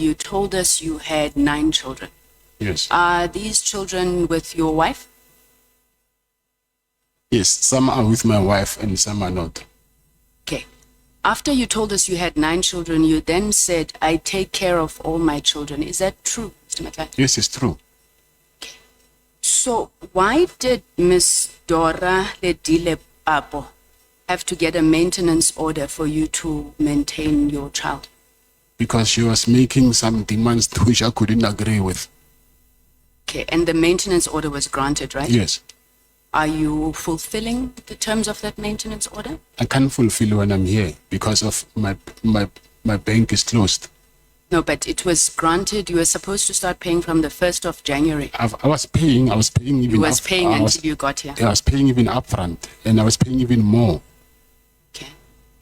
you told us you had 9 children. Yes. Are these children with your wife? Yes, some are with my wife and some are not. Okay. After you told us you had 9 children, you then said, I take care of all my children. Is that true, Mr. Mkhwanazi? Yes, it's true. Okay. So why did Miss Dora Ledile Papo have to get a maintenance order for you to maintain your child? Because she was making some demands which I couldn't agree with. Okay, and the maintenance order was granted, right? Yes. Are you fulfilling the terms of that maintenance order? I can't fulfill when I'm here because of my bank is closed. No, but it was granted. You were supposed to start paying from the 1st of January. I was paying even You was paying until you got here. I was paying even upfront and I was paying even more. Okay.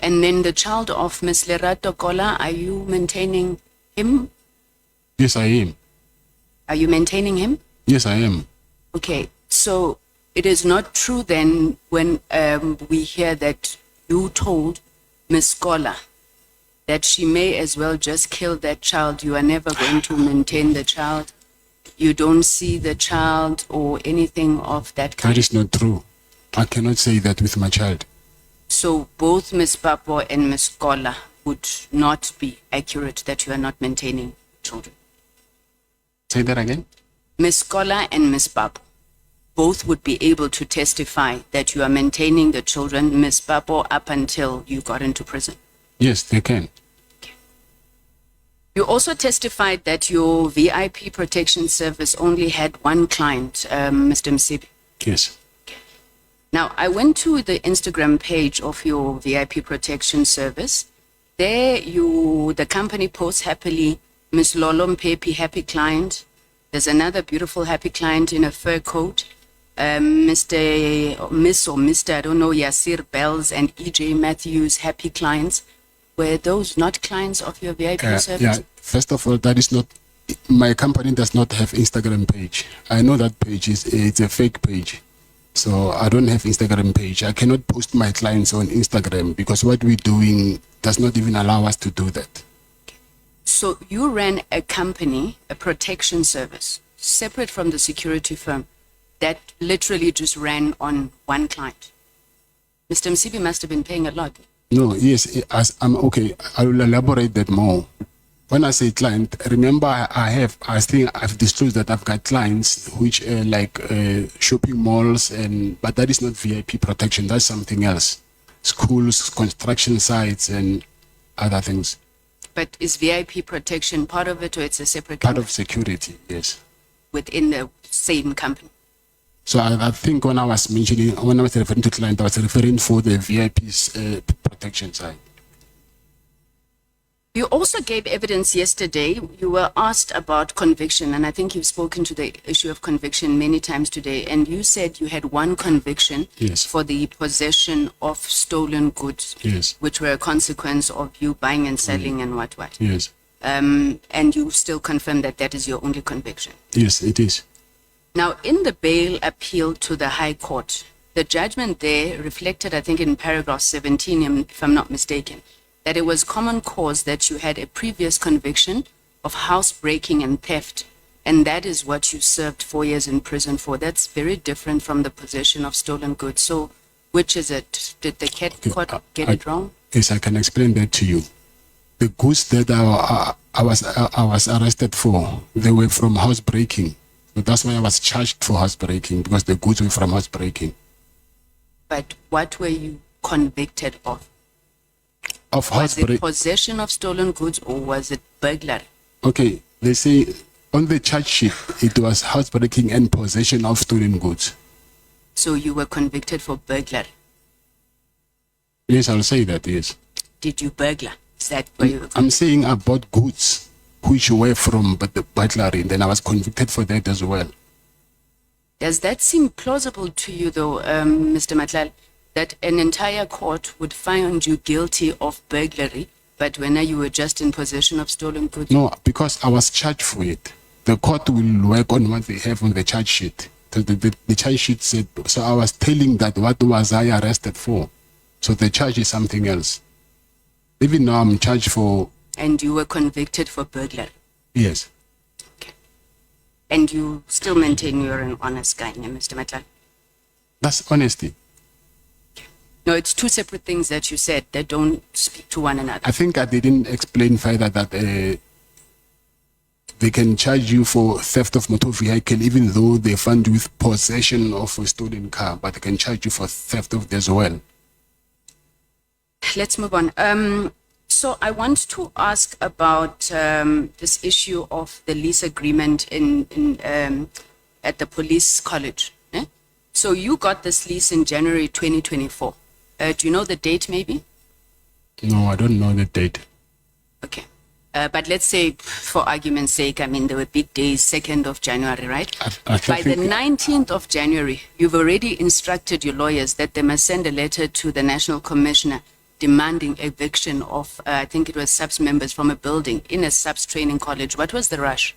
And then the child of Miss Lerato Kola, are you maintaining him? Yes, I am. Are you maintaining him? Yes, I am. Okay. So it is not true then when we hear that you told Miss Kola that she may as well just kill that child. You are never going to maintain the child. You don't see the child or anything of that kind. That is not true. I cannot say that with my child. So both Miss Papo and Miss Kola would not be accurate that you are not maintaining children. Say that again? Miss Kola and Miss Papo both would be able to testify that you are maintaining the children, Miss Papo, up until you got into prison. Yes, they can. Okay. You also testified that your VIP protection service only had one client, Mr. Msibi. Yes. Now, I went to the Instagram page of your VIP protection service. There, the company posts happily, Miss Lolo Mpepi, happy client. There's another beautiful happy client in a fur coat. Miss or Mr., I don't know, Yasir Bells and EJ Matthews, happy clients. Were those not clients of your VIP service? Yeah, first of all, that is not, my company does not have Instagram page. I know that page it's a fake page. So I don't have Instagram page. I cannot post my clients on Instagram because what we're doing does not even allow us to do that. So you ran a company, a protection service, separate from the security firm, that literally just ran on one client. Mr. Msibi must have been paying a lot. No, yes, I'm okay. I will elaborate that more. When I say client, remember I think I've disclosed that I've got clients which are like shopping malls, but that is not VIP protection. That's something else. Schools, construction sites, and other things. But is VIP protection part of it, or it's a separate company? Part of security, yes. Within the same company. So I think when I was referring to client, I was referring for the VIP's protection side. You also gave evidence yesterday. You were asked about conviction, and I think you've spoken to the issue of conviction many times today, and you said you had one conviction. Yes. For the possession of stolen goods, yes, which were a consequence of you buying and selling and what. Yes. And you still confirm that that is your only conviction? Yes, it is. Now, in the bail appeal to the High Court, the judgment there reflected, I think in paragraph 17, if I'm not mistaken, that it was common cause that you had a previous conviction of housebreaking and theft, and that is what you served 4 years in prison for. That's very different from the possession of stolen goods. So, which is it? Did the court get it wrong? Yes, I can explain that to you. The goods that I was arrested for, they were from housebreaking. So that's why I was charged for housebreaking, because the goods were from housebreaking. But what were you convicted of? Of was housebreaking. it possession of stolen goods, or was it burglary? Okay, they say on the charge sheet it was housebreaking and possession of stolen goods. So you were convicted for burglary? Yes, I'll say that, yes. Did you burglar? Is that where you were? I'm saying I bought goods which were from the burglary, and then I was convicted for that as well. Does that seem plausible to you, though, Mr. NhlaNhla, that an entire court would find you guilty of burglary, but when you were just in possession of stolen goods? No, because I was charged for it. The court will work on what they have on the charge sheet. The charge sheet said, so I was telling that what was I arrested for. So the charge is something else. Even now I'm charged for... And you were convicted for burglary? Yes. Okay. And you still maintain you're an honest guy, yeah, Mr. Mkhwanazi? That's honesty. No, it's two separate things that you said that don't speak to one another. I think I didn't explain further that they can charge you for theft of motor vehicle even though they fund you with possession of a stolen car, but they can charge you for theft of it as well. Let's move on. So I want to ask about this issue of the lease agreement at the police college. Eh? So you got this lease in January 2024. Do you know the date maybe? No, I don't know the date. Okay. But let's say, for argument's sake, I mean, there were big days, 2nd of January, right? By the 19th of January, you've already instructed your lawyers that they must send a letter to the National Commissioner demanding eviction of, I think it was SAPS members from a building in a SAPS training college. What was the rush?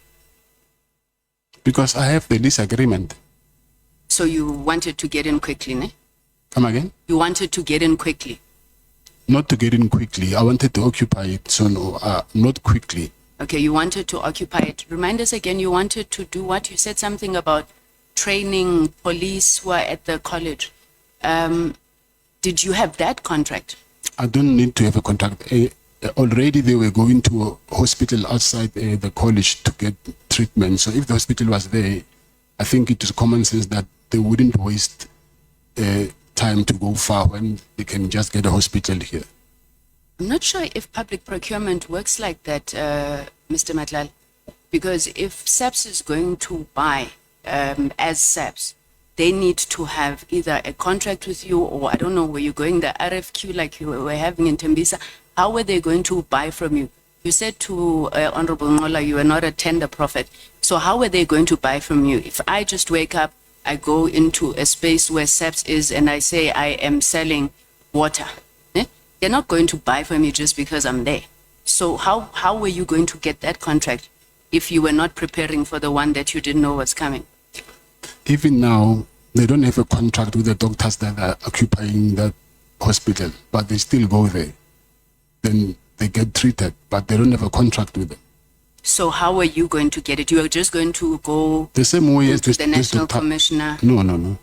Because I have the lease agreement. So you wanted to get in quickly, ne? Come again? You wanted to get in quickly. Not to get in quickly. I wanted to occupy it, so no, not quickly. Okay, you wanted to occupy it. Remind us again, you wanted to do what? You said something about training police who are at the college. Did you have that contract? I don't need to have a contract. Already they were going to a hospital outside the college to get treatment. So if the hospital was there, I think it is common sense that they wouldn't waste time to go far when they can just get a hospital here. I'm not sure if public procurement works like that, Mr. NhlaNhla, because if SAPS is going to buy as SAPS, they need to have either a contract with you or, I don't know, were you going the RFQ like you were having in Tembisa? How were they going to buy from you? You said to Honorable NhlaNhla, you are not a tender prophet. So how were they going to buy from you? If I just wake up, I go into a space where SAPS is and I say I am selling water, eh? They're not going to buy from me just because I'm there. So how were you going to get that contract if you were not preparing for the one that you didn't know was coming? Even now, they don't have a contract with the doctors that are occupying that hospital, but they still go there. Then they get treated, but they don't have a contract with them. So how are you going to get it? You are just going to go the same way as to the National Commissioner? No.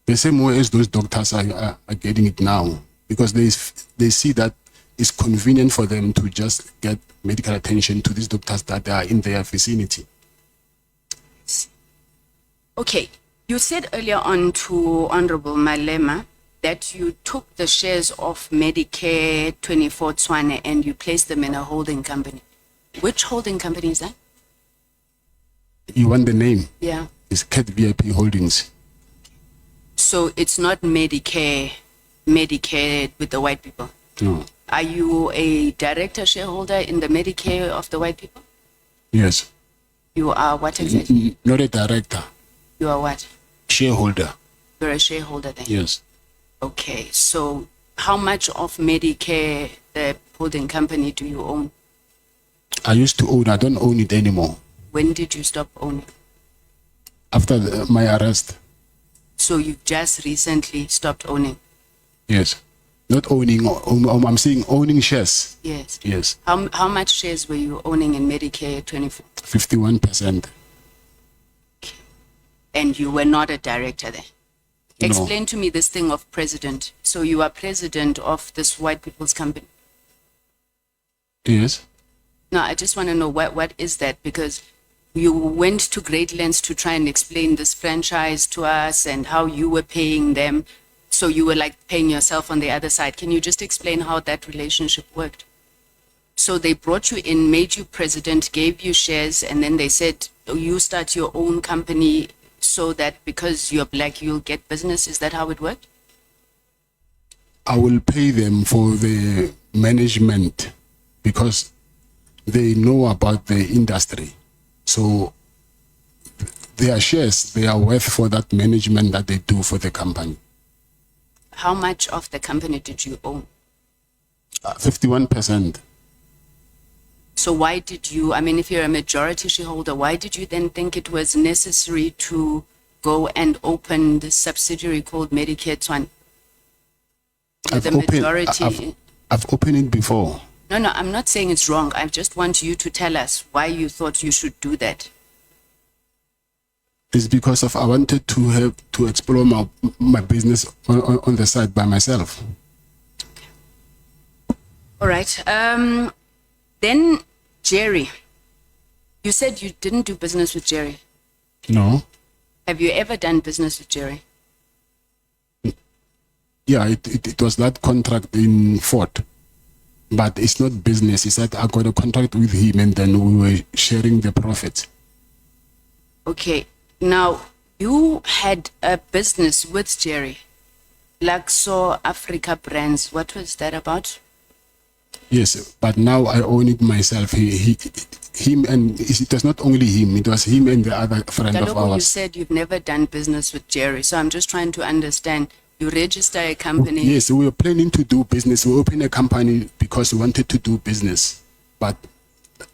The same way as those doctors are getting it now, because they see that it's convenient for them to just get medical attention to these doctors that are in their vicinity. Okay, you said earlier on to Honorable Malema that you took the shares of Medicare 24 Tshwane and you placed them in a holding company. Which holding company is that? You want the name? Yeah. It's KZN Holdings. So it's not Medicare with the white people? No. Are you a director shareholder in the Medicare of the white people? Yes. You are what exactly? Not a director. You are what? Shareholder. You're a shareholder then? Yes. Okay, so how much of Medicare, the holding company, do you own? I used to own. I don't own it anymore. When did you stop owning? After my arrest. So you've just recently stopped owning? Yes. Not owning. I'm saying owning shares. Yes. Yes. How much shares were you owning in Medicare 24? 51%. Okay. And you were not a director there? No. Explain to me this thing of president. So you are president of this white people's company? Yes. No, I just want to know what is that, because you went to great lengths to try and explain this franchise to us and how you were paying them. So you were like paying yourself on the other side. Can you just explain how that relationship worked? So they brought you in, made you president, gave you shares, and then they said, oh, you start your own company so that because you're black, you'll get business. Is that how it worked? I will pay them for the management because they know about the industry. So their shares, they are worth for that management that they do for the company. How much of the company did you own? 51%. So why did you, I mean, if you're a majority shareholder, why did you then think it was necessary to go and open this subsidiary called Medicare Tshwane? I've opened it before. No, I'm not saying it's wrong. I just want you to tell us why you thought you should do that. It's because of I wanted to have to explore my business on the side by myself. All right. Then Jerry, you said you didn't do business with Jerry. No. Have you ever done business with Jerry? Yeah, it was that contract in Fort. But it's not business. It's that I got a contract with him and then we were sharing the profits. Okay. Now, you had a business with Jerry. Luxor Africa Brands. What was that about? Yes, but now I own it myself. Him and it was not only him. It was him and the other friend of Kaloku, you ours. said you've never done business with Jerry. So I'm just trying to understand. You register a company. Yes, we were planning to do business. We opened a company because we wanted to do business. But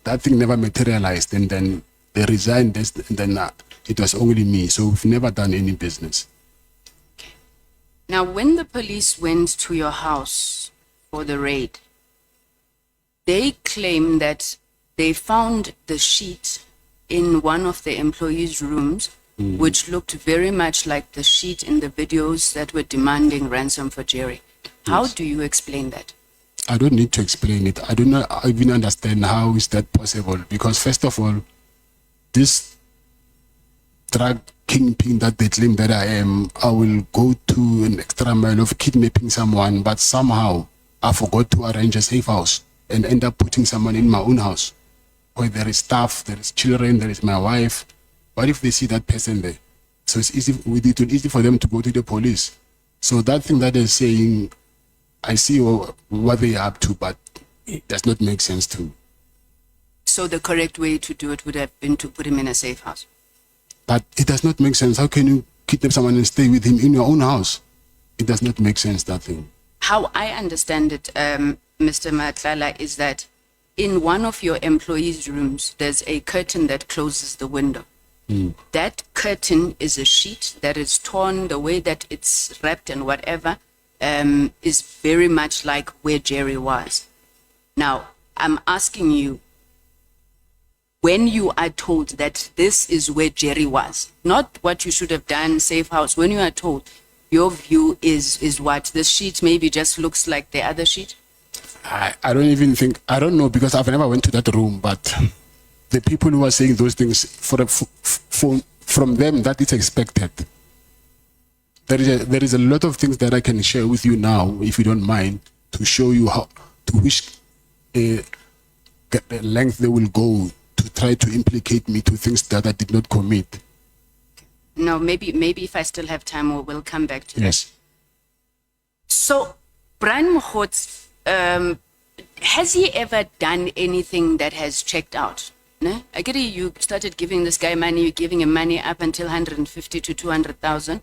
that thing never materialized. And then they resigned. And then it was only me. So we've never done any business. Okay. Now, when the police went to your house for the raid, they claim that they found the sheet in one of the employees' rooms, which looked very much like the sheet in the videos that were demanding ransom for Jerry. How Yes. do you explain that? I don't need to explain it. I do not even understand how is that possible. Because first of all, this drug kingpin that they claim that I am, I will go to an extra mile of kidnapping someone, but somehow I forgot to arrange a safe house and end up putting someone in my own house where there is staff, there is children, there is my wife. What if they see that person there? So it's easy, it will be easy for them to go to the police. So that thing that they're saying, I see what they are up to, but it does not make sense to me. So the correct way to do it would have been to put him in a safe house. But it does not make sense. How can you kidnap someone and stay with him in your own house? It does not make sense, that thing. How I understand it, Mr. NhlaNhla, is that in one of your employees' rooms, there's a curtain that closes the window. That curtain is a sheet that is torn, the way that it's wrapped and whatever, is very much like where Jerry was. Now, I'm asking you, when you are told that this is where Jerry was, not what you should have done, safe house, when you are told, your view is what? This sheet maybe just looks like the other sheet? I don't even think, I don't know, because I've never went to that room, but the people who are saying those things, from them, that is expected. There is a lot of things that I can share with you now, if you don't mind, to show you how, to which length they will go to try to implicate me to things that I did not commit. No, maybe if I still have time, we'll come back to Yes. that. So, Brian Mkhwanazi, has he ever done anything that has checked out? No? I get it, you started giving this guy money, you're giving him money up until 150 to 200,000.